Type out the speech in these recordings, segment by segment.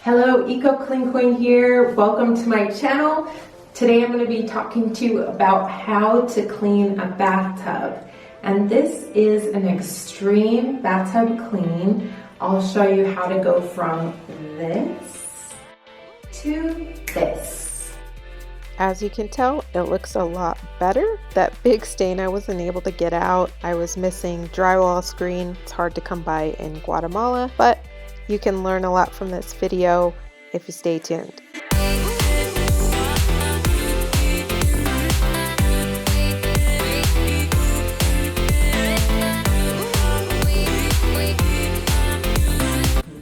Hello, Eco Clean Queen here. Welcome to my channel. Today I'm going to be talking to you about how to clean a bathtub. And this is an extreme bathtub clean. I'll show you how to go from this to this. As you can tell, it looks a lot better. That big stain I wasn't able to get out. I was missing drywall screen. It's hard to come by in Guatemala, but you can learn a lot from this video if you stay tuned.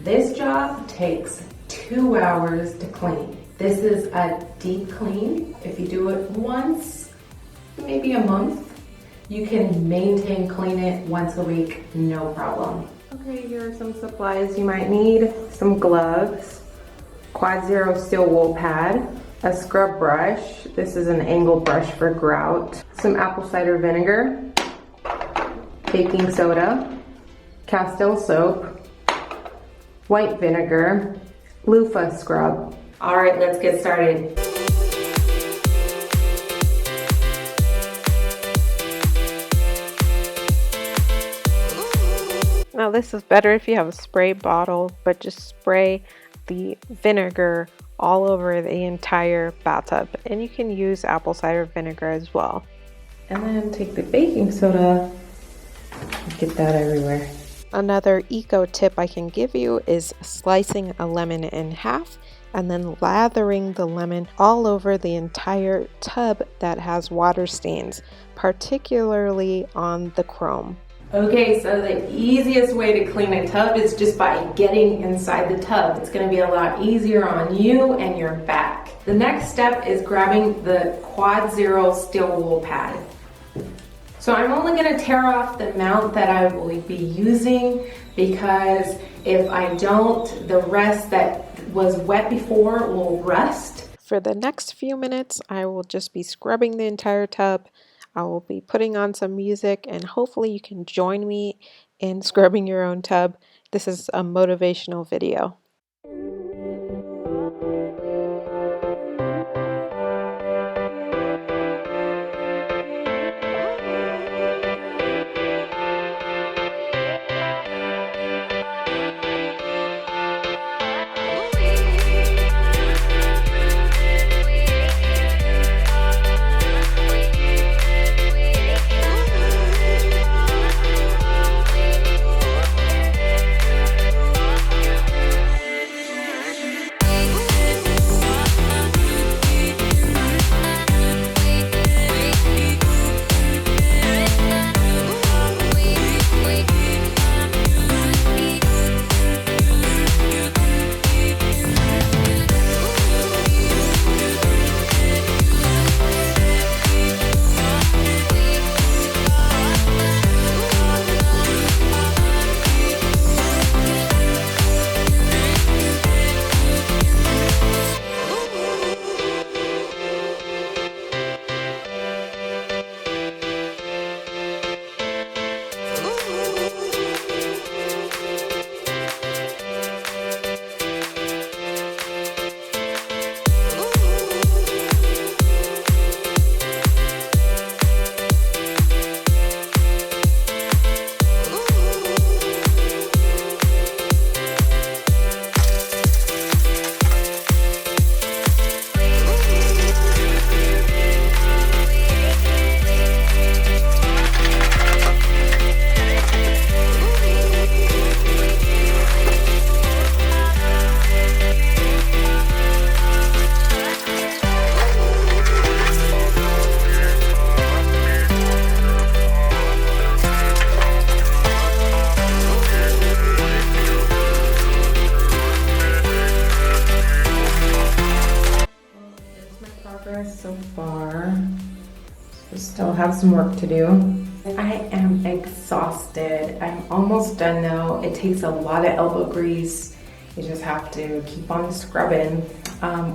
This job takes 2 hours to clean. This is a deep clean. If you do it once, maybe a month, you can maintain clean it once a week, no problem. Okay, here are some supplies you might need. Some gloves, Quad Zero steel wool pad, a scrub brush. This is an angle brush for grout. Some apple cider vinegar, baking soda, Castile soap, white vinegar, loofah scrub. All right, let's get started. Now this is better if you have a spray bottle, but just spray the vinegar all over the entire bathtub. And you can use apple cider vinegar as well. And then take the baking soda and get that everywhere. Another eco tip I can give you is slicing a lemon in half and then lathering the lemon all over the entire tub that has water stains, particularly on the chrome. Okay, so the easiest way to clean a tub is just by getting inside the tub. It's going to be a lot easier on you and your back. The next step is grabbing the Quad Zero steel wool pad. So I'm only going to tear off the amount that I will be using, because if I don't, the rest that was wet before will rust. For the next few minutes, I will just be scrubbing the entire tub. I will be putting on some music, and hopefully you can join me in scrubbing your own tub. This is a motivational video. So far, so still have some work to do. I am exhausted. I'm almost done now. It takes a lot of elbow grease. You just have to keep on scrubbing.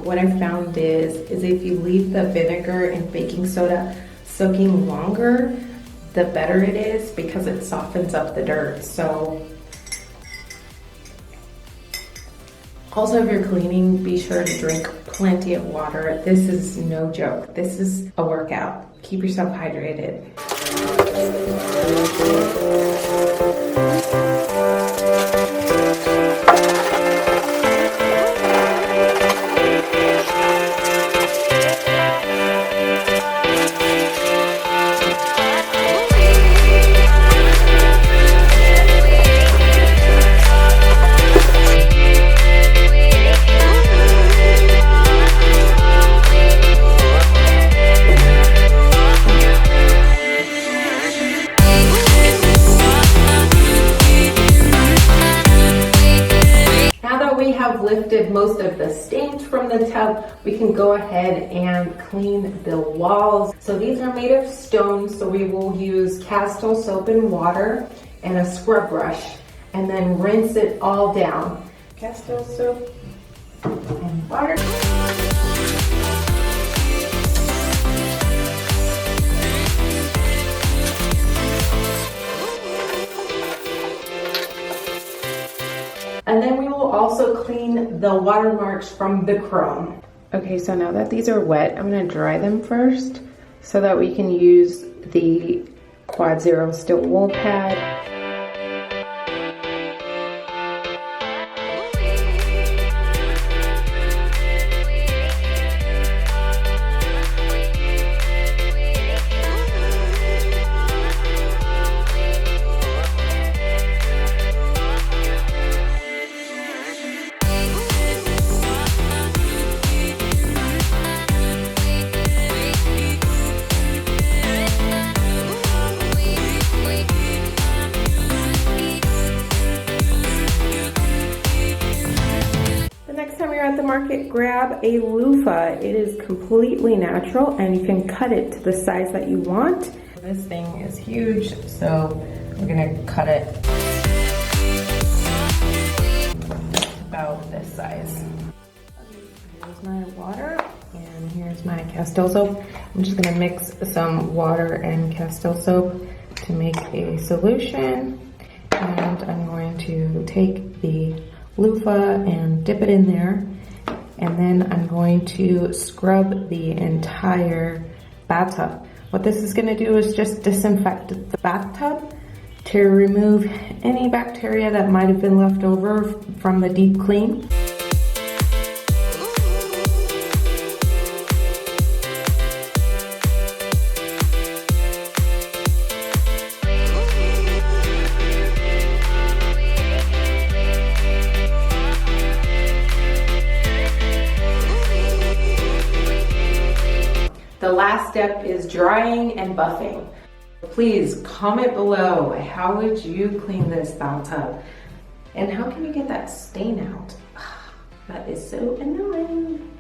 What I found is if you leave the vinegar and baking soda soaking longer, the better it is, because it softens up the dirt. So Also, if you're cleaning, be sure to drink plenty of water. This is no joke. This is a workout. Keep yourself hydrated. Lifted most of the stains from the tub, we can go ahead and clean the walls. So these are made of stone, so we will use Castile soap and water and a scrub brush and then rinse it all down. Castile soap and water. And then we will also clean the watermarks from the chrome. Okay, so now that these are wet, I'm gonna dry them first so that we can use the Quad Zero steel wool pad. At the market, grab a loofah. It is completely natural and you can cut it to the size that you want. This thing is huge, so we're gonna cut it about this size. Here's my water and here's my Castile soap. I'm just gonna mix some water and Castile soap to make a solution, and I'm going to take the loofah and dip it in there, and then I'm going to scrub the entire bathtub. What this is going to do is just disinfect the bathtub to remove any bacteria that might have been left over from the deep clean. The last step is drying and buffing. Please comment below, how would you clean this bathtub? And how can you get that stain out? That is so annoying.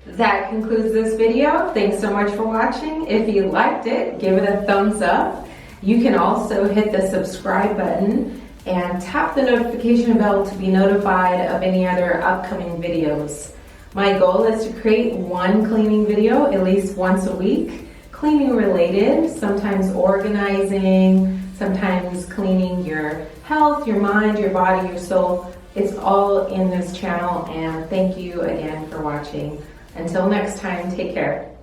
That concludes this video. Thanks so much for watching. If you liked it, give it a thumbs up. You can also hit the subscribe button and tap the notification bell to be notified of any other upcoming videos. My goal is to create one cleaning video at least once a week, cleaning related, sometimes organizing, sometimes cleaning your health, your mind, your body, your soul. It's all in this channel, and thank you again for watching. Until next time, take care.